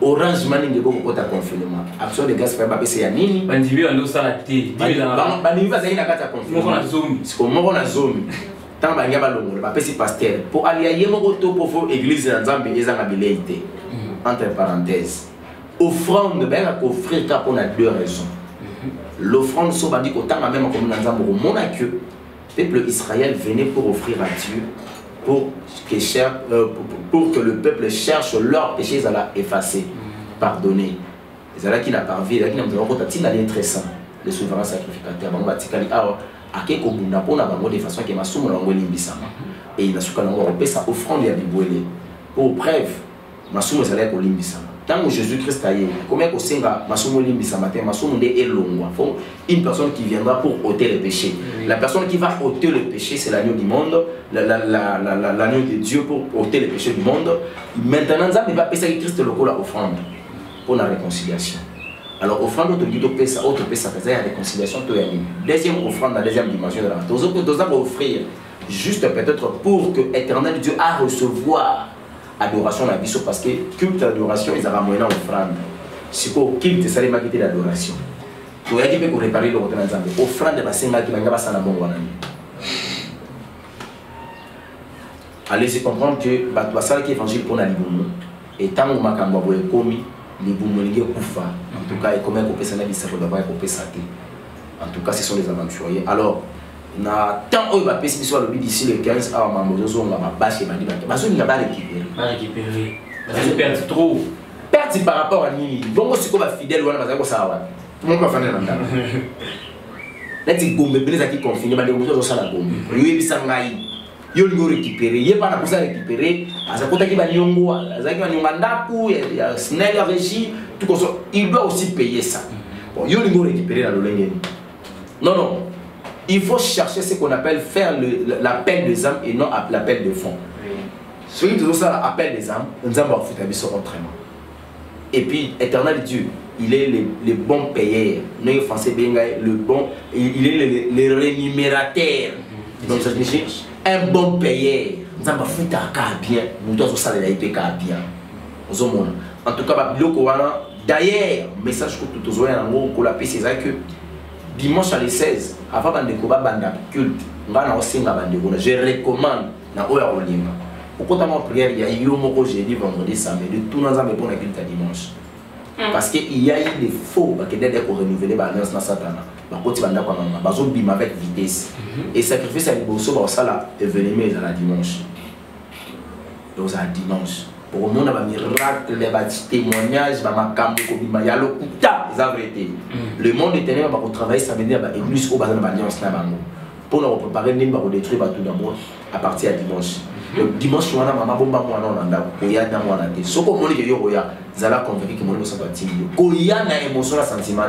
Orange Manning de beaucoup de confinement. Action de gaz, c'est un nini. Bandivi a l'eau salée. Bandivi va aller à confinement. C'est comme on a zone. Tant que vous avez un pasteur, pour aller à Yemoto pour l'église de Nzambe, ils ont habilité. Entre parenthèses. Offrande, offrir pour deux raisons. L'offrande, ça veut dire qu'autant même comme Nzambe, au monde que le peuple Israël venait pour offrir à Dieu, pour que le peuple cherche leurs péchés à la effacer, pardonner. Les gens qui n'ont pas vu, les gens qui n'ont pas vu, très saint, le souverain sacrificateur. De façon que et il a su qu'on sa offrande à Bibouélé. Pour preuve, Masumo Zalek au Limbisama. Tant que Jésus-Christ a eu, comment on sait que Masumo Limbisama, Masumo est long. Une personne qui viendra pour ôter le péché. La personne qui va ôter le péché, c'est l'agneau du monde, l'agneau de Dieu pour ôter le péché du monde. Maintenant, il va payer Christ le coup la offrande pour la réconciliation. Alors, offrande, autre pesa, il y a réconciliation. Deuxième offrande, la deuxième dimension de la vie. Nous allons offrir juste peut-être pour que l'éternel Dieu a recevoir adoration à la vie, parce que culte d'adoration, ils ont moyen offrande. C'est pour culte, c'est les maquettes d'adoration. Tu as dit que pour réparer le retour dans le offrande de la Seigneur qui va gagner ça. Allez-y comprendre que le qui évangile pour la Liboumou, et tant que Makambo est commis, Liboumou est Koufa. En tout cas, et comment on peut s'en aller, ça peut avoir coupé sa tête. En tout cas, ce sont les aventuriers. Alors, tant que va passer sur le but d'ici le 15 à Mamozo, on va bâcher, on va récupérer. On perd trop. Perdre par rapport à Nini. Bon, c'est comme fidèle, on va faire ça. Tout le monde va faire un temps. Là, tu bombe, mais les acquis confinés, mais les gens sont la bombe. Lui, il s'en aille. Il va récupérer. Il va pas récupérer. Il doit aussi payer ça. Bon, il va récupérer dans le lingue. Non, non. Il faut chercher ce qu'on appelle faire l'appel des âmes et non l'appel de fonds. Celui qui fait ça, l'appel des âmes, nous allons faire autrement. Et puis, éternel Dieu, il est le bon payeur. Nous, français, le bon, il est le rémunérateur. Donc, ça signifie un bon payeur. Nous allons faire bien. Nous devons faire bien. En tout cas, D'ailleurs, message que tout le monde a c'est que dimanche à les 16, avant de découvrir banda culte, je recommande na oya olinga. Pourquoi ta prière il y a eu moko jeudi vendredi samedi tout nous avons pour la culte dimanche. Parce que il y a eu des faux parce que dès qu'on renouveler balance na satana. Ba koti banda kwa mama bazo bima avec vitesse. Et sacrifice à liboso ba sala événement dans la dimanche. Donc ça dimanche. Pour le monde, il y a des témoignages, il y a des vérité. Le monde éternel va travailler, ça veut dire que l'église va alliance pour nous préparer, nous allons détruire tout d'abord à partir de dimanche. Le dimanche, on a maman bomba moi non on a dans moi na té. Ce que moi je yo ya, zala convaincu que moi me sens timide. Ko ya na émotion la sentiment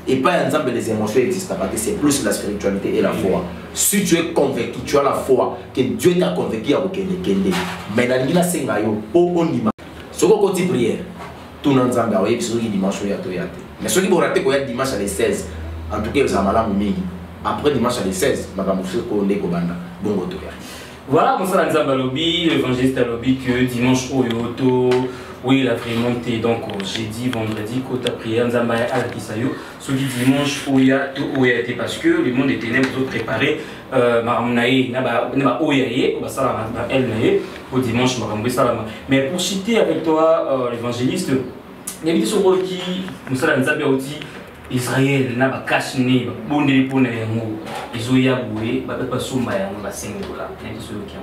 et pas ensemble les émotions existent pas, c'est plus la spiritualité et la foi. Si tu es convaincu, tu as la foi que Dieu t'a convaincu à okende kende. Mais na ngina senga yo po onima. Ce que côté prière, tout dans nzamba oye biso dimanche ya to ya té. Mais ceux qui vont rater ko ya dimanche à les 16, en tout cas ça mala mingi. Après dimanche à les 16, makamufse ko ndeko banda bongo to ya. Voilà, comme ça, l'évangéliste a lobby que dimanche, oui, il a vraiment été, donc jeudi, vendredi, côté prière, Nzamba à la Kisayo, ce dimanche, où il a été parce que le monde était né pour préparer, au dimanche, mais pour citer avec toi, l'évangéliste, il y a des choses qui, Moussa Nzamba aussi, Israël n'a pas caché né bonne pour les mots ils ont yaboué pas somba ya ba $5 n'est ce qui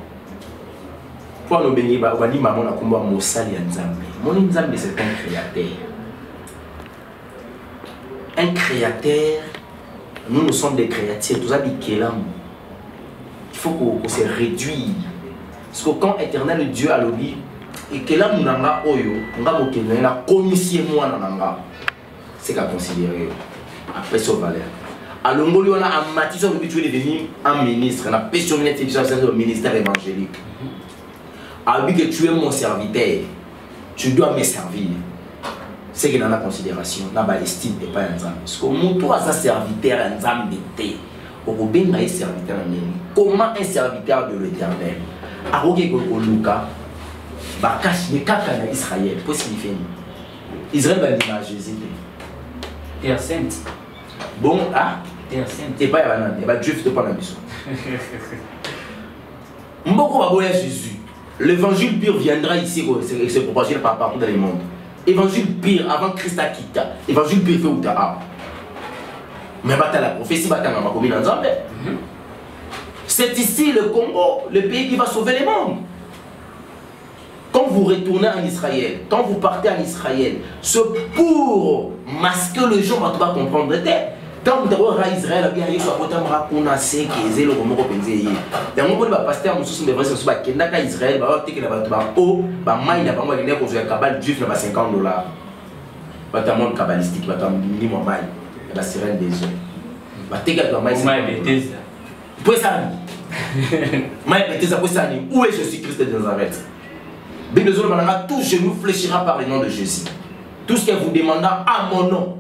pour le béni ba wani maman na kumba mosali ya Nzambe mon Nzambe c'est un créateur nous sommes des créatures tous habiquelam il faut qu'on se réduise parce que quand éternel Dieu a lobby et que là munanga oyo nga bokene na commission moi nanga c'est qu'à considérer après son valeur. Alors, on a un matin, on est devenu un ministre, on a pétionné au ministère évangélique. Alors que tu es mon serviteur, tu dois me servir. C'est qu'il y a la considération, la estime et pas un zam. Parce que mon toi, ça serviteur, un zam d'été. Comment un serviteur de l'éternel? Alors que Luka, Bakash, mais kaka na Israël, qu'est-ce qu'il fait? Israël va dire à Jésus. Terre sainte. Bon, ah, Terre sainte. Et pas y a Dieu de pas la mission. Mboko va boire Jésus. L'évangile pur viendra ici et se propager partout dans le monde. Évangile pur avant Christ a quitté. Évangile pur fait où t'as. Mais bata la prophétie bata ma commune en Zambie. C'est ici le Congo, le pays qui va sauver les mondes. Quand vous retournez en Israël, quand vous partez en Israël, c'est pour masquer le gens, on va comprendre. Quand vous avez en Israël, il y a des gens qui ont raconté que les gens ont pensé. Il y a des gens qui ont pasteur, nous sommes des vrais qui ont Israël, ils ont dit que oh, ils ont dit que les cabales juifs ont $50. Ils ont monde kabbalistique, ils ont dit la sirène des yeux. Ils ont dit que où est Jésus-Christ de Nazareth? Tout genou fléchira par le nom de Jésus. Tout ce que vous demandez à mon nom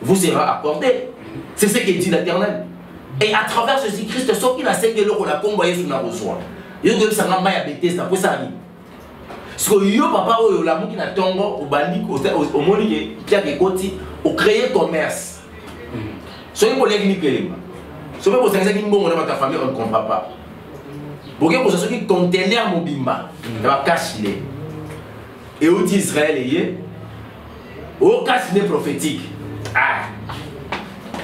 vous sera accordé. C'est ce que dit l'Éternel. Et à travers Jésus-Christ, ce qu'il a fait, il a combattu sur la reçoit. Il a dit que ça n'a pas été ça. Pour ça, parce que yo papa ou la mouki na tongo au bandi au moni qui a koti au créer commerce. Ce qui collègue ni kelema. Ce que vous savez que bon dans ta famille on ne comprend pas. Pour que vous sachiez que conteneur mobimba va cacher. Et au Israël est au caché prophétique. Ah.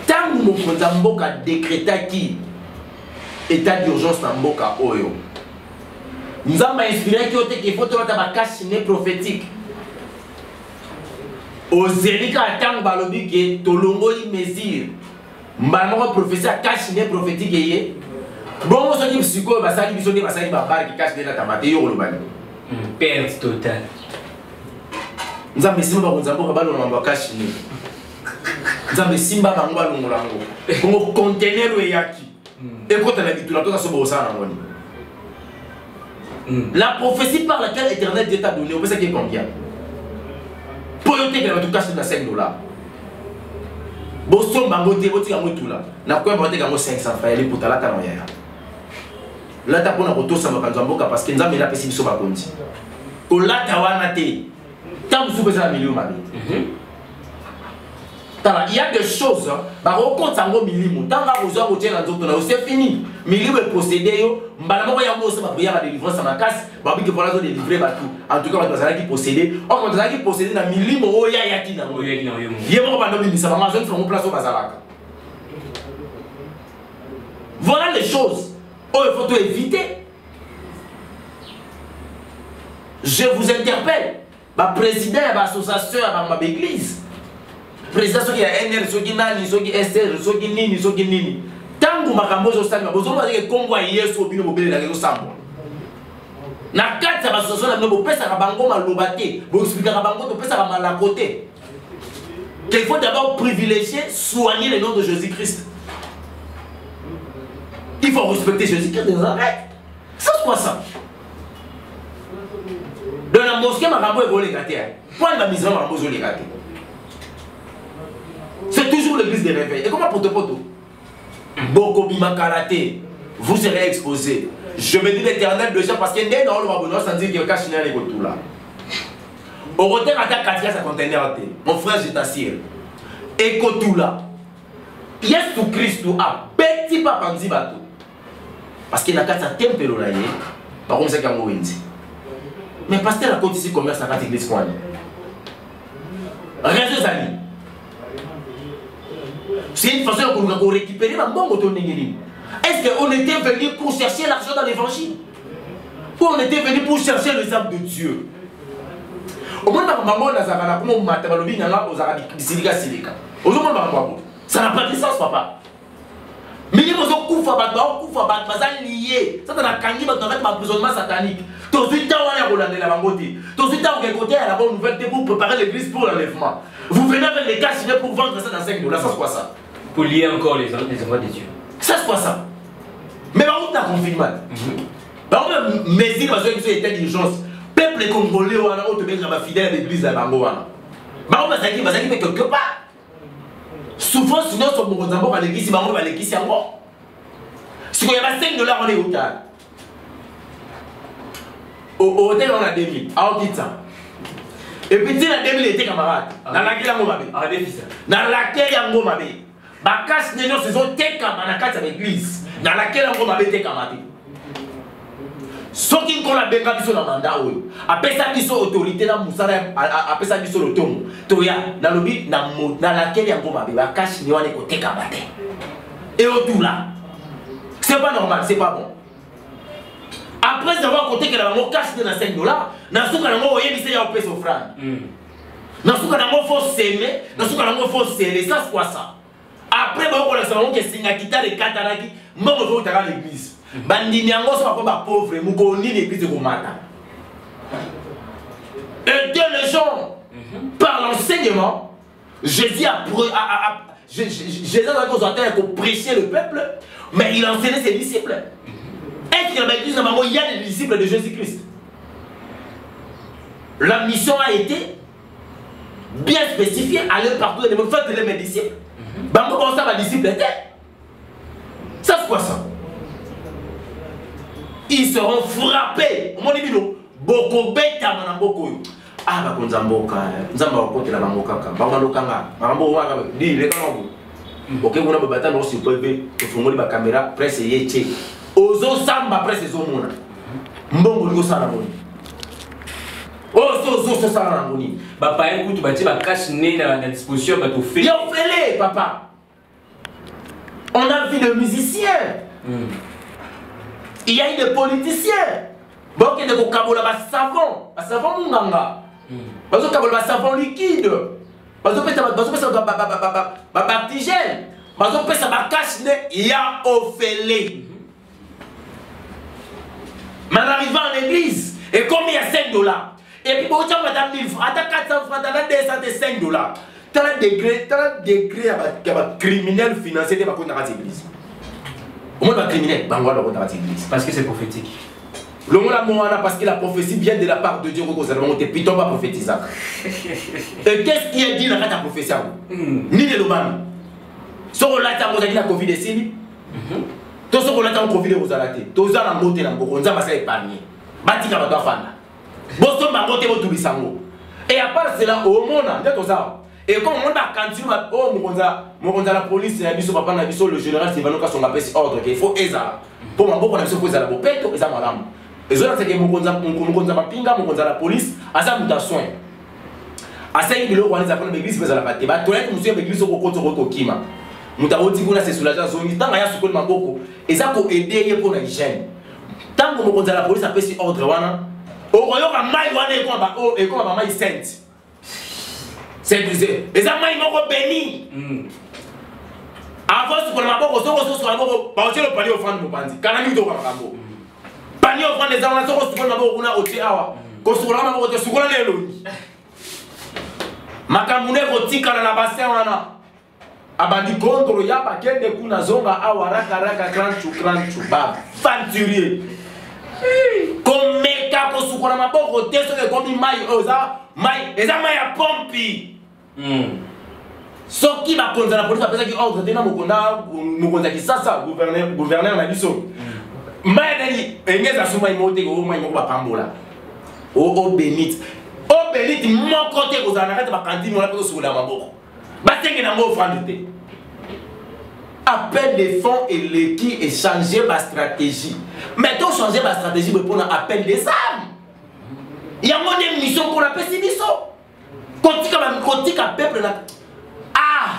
Tant que mon mboka décréta qui état d'urgence dans mboka oyo. Nous avons inspiré qu'il faut avoir un caché prophétique. Aux Zérika tant balobi que tolongo y mesure. Mbano professeur caché prophétique. Bon, on se dit psycho, bah ça dit bisous des massages barbares qui cachent déjà ta maté yo le bani. Perte totale. Nous avons simba nous avons pas le nom caché. Nous avons simba bangwa longolango. Comme conteneur ou yaki. Et quand on a dit tout la chose sur ça na moni. La prophétie par laquelle l'Éternel Dieu t'a donné, on sait qu'il combien. Pour yoter qu'elle va tout cacher dans $5. Bon, son bango te boti yango tout là. Na quoi bote yango 500 francs pour ta la ta moya. Là ta pona koto sama kanzamboka parce que nzambe la pesi biso ba konti. Ko la ta wana te. Tam sou beza milieu mabe. Il y a des choses, bah au compte ça ngom milimo. Tant que vous avez retiré dans d'autres, c'est fini. Milimo est possédé yo. Mbala moi ya mo ça va prier à délivrer ça ma casse. Bah bi que voilà zo délivrer batou. En tout cas on va qui posséder. On va qui posséder dans milimo o ya yaki na. O yaki na yo. Yemo ba no ça va manger sur mon place au bazalaka. Voilà les choses. Oh il faut tout éviter. Je vous interpelle. Bah président de l'association à ma église. Président qui a NR, qui nani, qui SR, qui nini, qui nini. Tant que makambo zo sali, vous avez Congo yeso bino mobile la gelo sambo. Na kati ya association na mbo pesa ka bango malobate, bo expliquer ka bango to pesa ka malakote. Qu'il faut d'abord privilégier, soigner le nom de Jésus-Christ. Il faut respecter Jésus-Christ de Nazareth. Ça c'est quoi ça? Dans la mosquée, makambo est volé gâté. Pourquoi la mise en makambo volé gâté? C'est toujours l'église des réveils. Et comment pour te poto? Bokobi Makaraté, vous serez exposé. Je me dis l'Éternel déjà parce qu'il y a dans le Mabonneau sans dire qu'il y a un cache n'est tout là. Au retour à ta quatrième, ça conteneur. Mon frère, je t'assure. Et que tout là. Yesu Christ a petit papa ndi bato. Parce qu'il n'a qu'à sa temple là. Par contre, c'est comme Wendy. Mais parce que la côte ici commerce à la église quoi. Réseaux amis. C'est une façon de récupérer ma bonne autonomie. Est-ce qu'on était venu pour chercher l'argent dans l'évangile? Ou on était venu pour chercher les âmes de Dieu? Au moins, ça n'a pas de sens, papa. Mais il faut que ça lié. Ça n'a pas de emprisonnement satanique. Tout de suite, on a Rolandé la Bangoté. Tout de suite, on a côté à la bonne nouvelle pour préparer l'église pour l'enlèvement. Vous venez avec les cas pour vendre ça dans 5 $. Ça, c'est quoi ça? Pour lier encore les envois de Dieu. Ça, c'est quoi ça? Mais par où tu as confinement? Par où Messi, parce que c'est une d'urgence. Peuple congolais, on a autre fidèle à l'église de Bangoana. Par où Mazaki fait quelque part? Souvent, sinon, sur mon d'abord à l'église, on va l'église encore. Si il y a 5 $, on est au hôtel. Au hôtel, on a 2000. À Okita. Et puis, il y a 2000 étaient camarades. Dans laquelle il y a un mobile. Dans laquelle il y a un mobile. Bakas Nénon, c'est son técamanakats à l'église. Dans laquelle il y a un mobile técamaté. Ce qui est la benga sur le mandat, après ça, ils sont autorité dans Moussara, après ça, ils sont le tom. Toya, dans le but, dans laquelle il y a un mobile. Bakas Nénon, il est técamaté. Et autour là, c'est pas normal, c'est pas bon. Après avoir compté que la maman cache dans 5 $, dans ce cas-là, on y a un peu de offrande. Dans ce cas-là, il faut s'aimer, dans ce cas-là, il faut s'aimer. Ça, c'est quoi ça? Après, on a savon que c'est un guitare de Kataraki, moi, je vais à l'église. Bandini, on va pas pauvre, on va l'église de Gomata. Et Dieu, les gens, par l'enseignement, Jésus a pour prêcher le peuple, mais il a enseigné ses disciples. Est-ce qu'il y a des disciples de Jésus-Christ? La mission a été bien spécifiée. Allez partout, faites mes disciples. Bango ça va disciple était. Ça c'est quoi ça? Ils seront frappés. Mon ami beaucoup bêta mon amboko. Ah ba konzamboka. Nzamba wakote la bangoka ka. Bango lokanga. Bango waka di le kango. OK vous na babata no si peuvent to fungoli ba caméra presse yeche. Ozo samba presse zo mona. Mbongo liko sala moni. Ozo sala moni. Papa écoute ba ti ba cache né dans la disposition ba to fait. Yo félé papa. On a vu des musiciens. Il y a eu des politiciens. Bon qui de kabola ba savon, munganga. Bazo kabola ba savon liquide. Bazo pesa ba baptigène. Bazo pesa ba cache né ya ofélé. Mais en arrivant en église, et comme il y a 5 $, et puis pour autant, madame 1000 francs, à 400 francs, à 205 $, tu as un degré à un criminel financier de l'église. Au moins, un criminel, parce que c'est prophétique. Le mot parce que la prophétie vient de la part de Dieu, que Python va prophétiser. Et qu'est-ce qui est dit dans la prophétie? Ni de l'Obama. Ce qu'on a dit la Covid ici. Tout ce qu'on a dit Covid aux alatés. Tout ça, on a monté dans le Boko. On a épargné. Batika va faire. Boston va monter au Toubisango. Et à part cela, au monde, Et comme on a candidat, oh, mon la police, il y a le général Sylvano qui a son appel ordre qu'il faut Eza. Pour moi, on a besoin de la bopette, Eza madame. Et je sais que mon pinga, mon la police, à ça, nous soin. À ça, il y a l'église, mais à la bataille. Bah, toilette, nous sommes l'église au côté de Kima. Nous avons dit qu'on a ces soulagements, tant qu'il y a ce qu'on m'a beaucoup. Et ça, pour aider pour l'hygiène. Tant que mon la police a fait ce ordre, au royaume, et comme maman est sainte. C'est disé. Les amants ils m'ont béni. Avant ce qu'on m'a beaucoup, sur la boue, pas le panier au fond de mon bandit. Canami de Rambo. Panier au fond des amants, sur la boue, on a ôté awa. Construire la boue, sur la léloni. Makamune rotika na bassin wana. Abandi contre ya paquet de kuna zonga awa raka kranchu bab. Fanturier. Comme meka ko sukona maboko teso ke komi mai oza mai eza mai ya pompi. Soki ba konza la police apesa ki ordre tena mokonda ki sasa gouverneur na biso. Mai nani engeza suma imote ko mai moko ba pambola. O benit. O benit mon côté ko za na kata ba kandimi wala ko sukula maboko. Ba tenge na mo ofrande. Appel des fonds et l'équipe et changer ma stratégie. Maintenant, changer ma stratégie pour l'appel des âmes. Il y a une mission pour la pessimisme. Quand un peuple. Ah!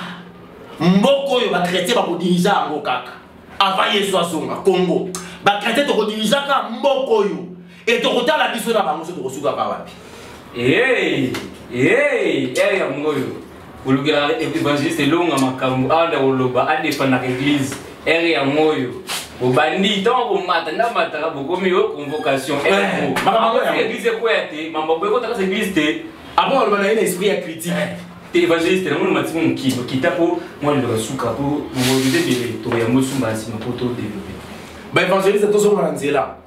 Mboko yo va traiter ba diriger ngo kaka. Avant yeso azonga Congo. Ba traiter to diriger ka mboko yo. Et to kota la biso na bango so to suka pa wapi. Ya ngoyo. Ulugira évangéliste longa makambo anda oloba adefana l'église ya ngoyo. Obandi tant mata na mata boko miyo convocation l'église quoi té mambo beko ta l'église té avant on a une esprit critique évangéliste na mon mati mon kitapo moi le suka po mo de to ya mosumba si ma poto développer ba évangéliste to so manzela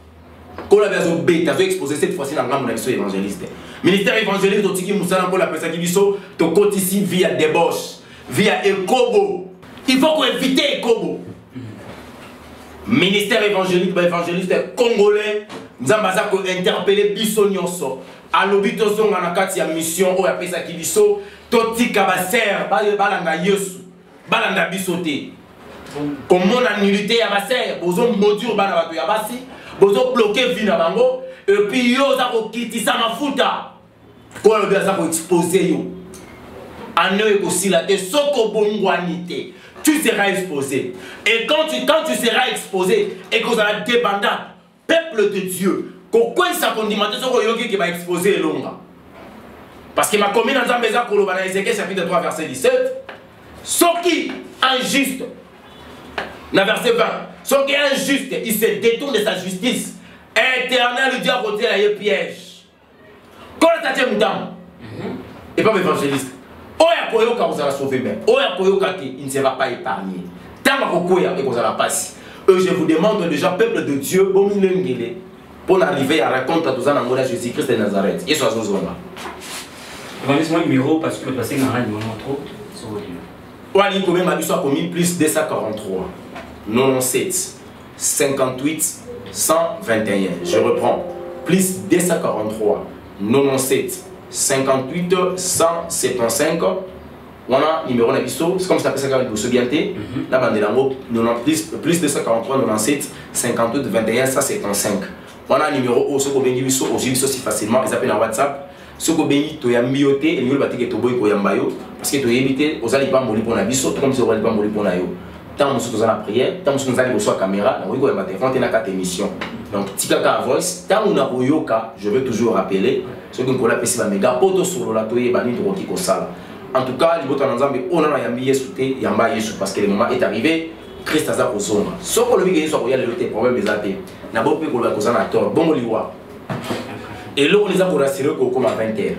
ko la version bêta veut exposer cette fois-ci dans ngamu na biso évangéliste ministère évangélique to tiki musala ko la personne qui biso to côté ici via débauche via Ekobo il faut qu'on évite Ekobo. Ministère évangélique, évangéliste congolais, nous avons interpellé biso nyonso. Alobi tozonga na kati ya mission o ya pesa ki biso, totika ba ser, balanga yesu, balanga biso te. Comment la nullité ya ba ser, bozo modure bana bato ya basi, bozo bloquer vie na bango, et puis yo za ko kitisa mafuta. Ko lo za ko exposer yo. Ano e ko sila te soko bongwanité. Tu seras exposé. Et quand tu seras exposé et que vous allez dépendant, peuple de Dieu, pourquoi ça condimenter ce yogi qui va exposer l'onga? Parce que ma commune dans Zambéza Kolobana Ézéchiel chapitre 3 verset 17, ce qui injuste, dans verset 20, ce qui est injuste, il se détourne de sa justice. Éternel, le diable côté là, il piège. Quand tu as dit et pas évangéliste. Oya koyoka vous allez sauver même. Oya koyoka il ne sera pas épargné. Tant que koya et vous allez passer. Je vous demande déjà peuple de Dieu pour arriver à raconter à tous en amour à Jésus-Christ de Nazareth. Et soit zozonga. Évangéliste numéro parce que le passé n'a rien trop. Wali combien m'a dit soit commis plus 243 97 58 121. Je reprends. Plus 243 97 58 175. On a numéro nabiso, c'est comme ça que vous se bientez. La bande de l'amour, plus 243 97 58 21 175. On a numéro au soko bengi biso aussi facilement, ils appellent en WhatsApp. Soko bengi to yambioté et nous le que to boy ko yambayo parce que to yebité aux ali pas moli pour na biso comme si on allait pas moli pour na yo. Tant nous sommes en prière, tant nous allons sur la caméra, nous allons faire une carte émission. Donc, Tikaka Voice, tant nous avons yoka, je veux toujours rappeler, ce que nous avons fait, c'est méga poto sur la toile et bani de Roki Kosala. En tout cas, les boutons ensemble, on a yambi yesouté, yamba yesu, parce que le moment est arrivé, Christ a sa kozonga. Ce que le big soit royal, le problème des athées. N'a pas pu qu'on la cause en acteur, bon moliwa. Et là, on les a pour rassurer qu'on comme à 20h.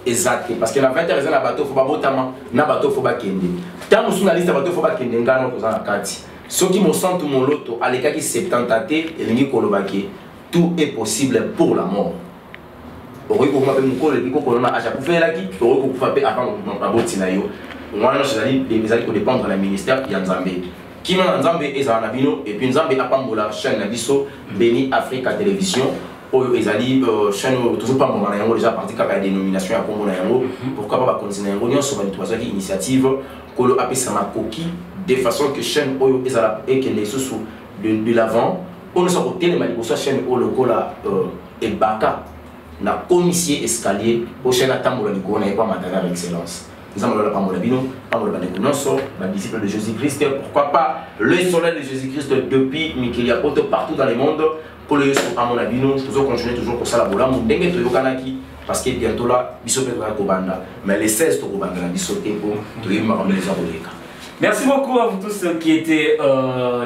Exact, parce que na 20h, ils ont un bateau, il faut pas botama, na bateau, il faut pas kende. Tant que nous avons liste bateau, il faut pas kende, ngano kozana kati. Ce qui me sent mon loto, à l'écart qui 70 et l'ennemi kolobaki, tout est possible pour la mort. Ori ko mape mukolo liko kolona acha kufela ki, ori ko kufape avant ma botina yo. Mwana chazali bezali ko dépendre de la ministère ya Nzambe. Kima Nzambe ezala na bino et puis Nzambe apambola chaîne na biso Béni Africa Télévision. oyo ezali chaîne toujours pas moment yango déjà parti kaka dénomination ya kombo na yango pourquoi pas continuer yango nyonso ba nitoisa ki initiative kolo apesa na koki de façon que chaîne oyo ezala et que les sous de l'avant on so ko télé mali ko chaîne o lokola et baka na commissaire escalier au chaîne atambola ni ko na pas matériel excellence nous avons la parole bino parole ba nyonso ba disciple de Jésus-Christ pourquoi pas le soleil de Jésus-Christ depuis Mikilia partout dans le monde pour le à mon avis nous toujours continuer toujours pour ça la bola mon ndenge to yokanaki parce que bientôt là biso pe ko banda mais les 16 to ko banda na biso tempo to yima comme les aboleka. Merci beaucoup à vous tous qui étaient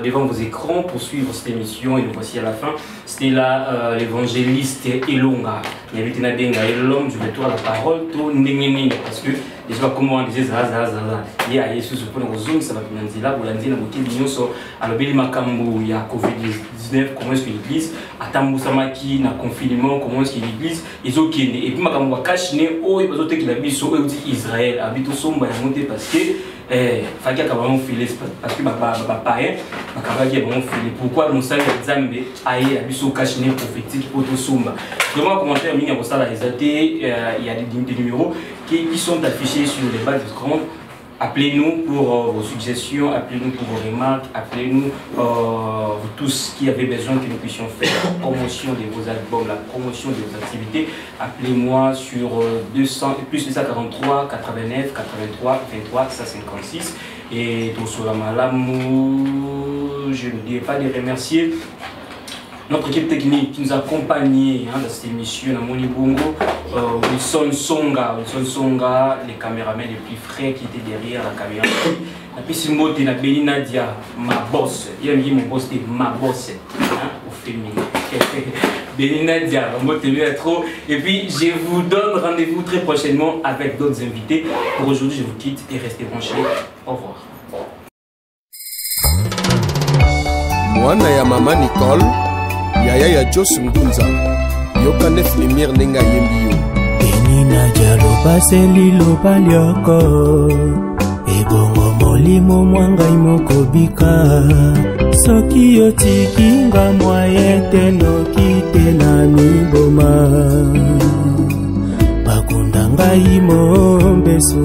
devant vos écrans pour suivre cette émission et nous voici à la fin. C'était là l'évangéliste Elonga. Il y avait une denga et l'homme du retour à la parole to ndengeni parce que déjà comment on disait il y a Jésus pour nous zoom ça va bien là pour lundi na boki nyonso alobeli makambo ya Covid-19 comment est-ce que l'église atambu samaki na confinement comment est-ce que l'église ezokende et puis makambo wa kashine oyo bazote ki la biso oyo dit Israël habito somba ya monter parce que faki akaba filer parce que païen akaba ki ba filer pourquoi nous ça Nzambe aye abiso kashine prophétique auto somba vraiment commentaire mingi pour ça la il y a des numéros qui sont affichés sur les bas d'écran. Appelez-nous pour vos suggestions, appelez-nous pour vos remarques, appelez-nous vous tous qui avez besoin que nous puissions faire la promotion de vos albums, la promotion de vos activités. Appelez-moi sur 200 plus 243 89 83 23 156 et tout sur la malamou. Je ne dirai pas de remercier notre équipe technique qui nous a accompagnés dans cette émission à Moni Bongo, Wilson Songa, les caméramans les plus frais qui étaient derrière la caméra. La piscine moté, la Béni Nadia, ma boss. Il y a mon boss, c'était ma boss, au féminin. Béni Nadia, trop. Et puis je vous donne rendez-vous très prochainement avec d'autres invités. Pour aujourd'hui, je vous quitte et restez branchés. Au revoir. Mwana ya Mama Nicole. Yaya ya Jos Ngunza yoka nef lumière nenga yembi yo Beni Nadia lobase liloba lioko ebongo molimo mwangai mokobika soki yotikinga mwaye te noki te na miboma bakunda ngai mombeso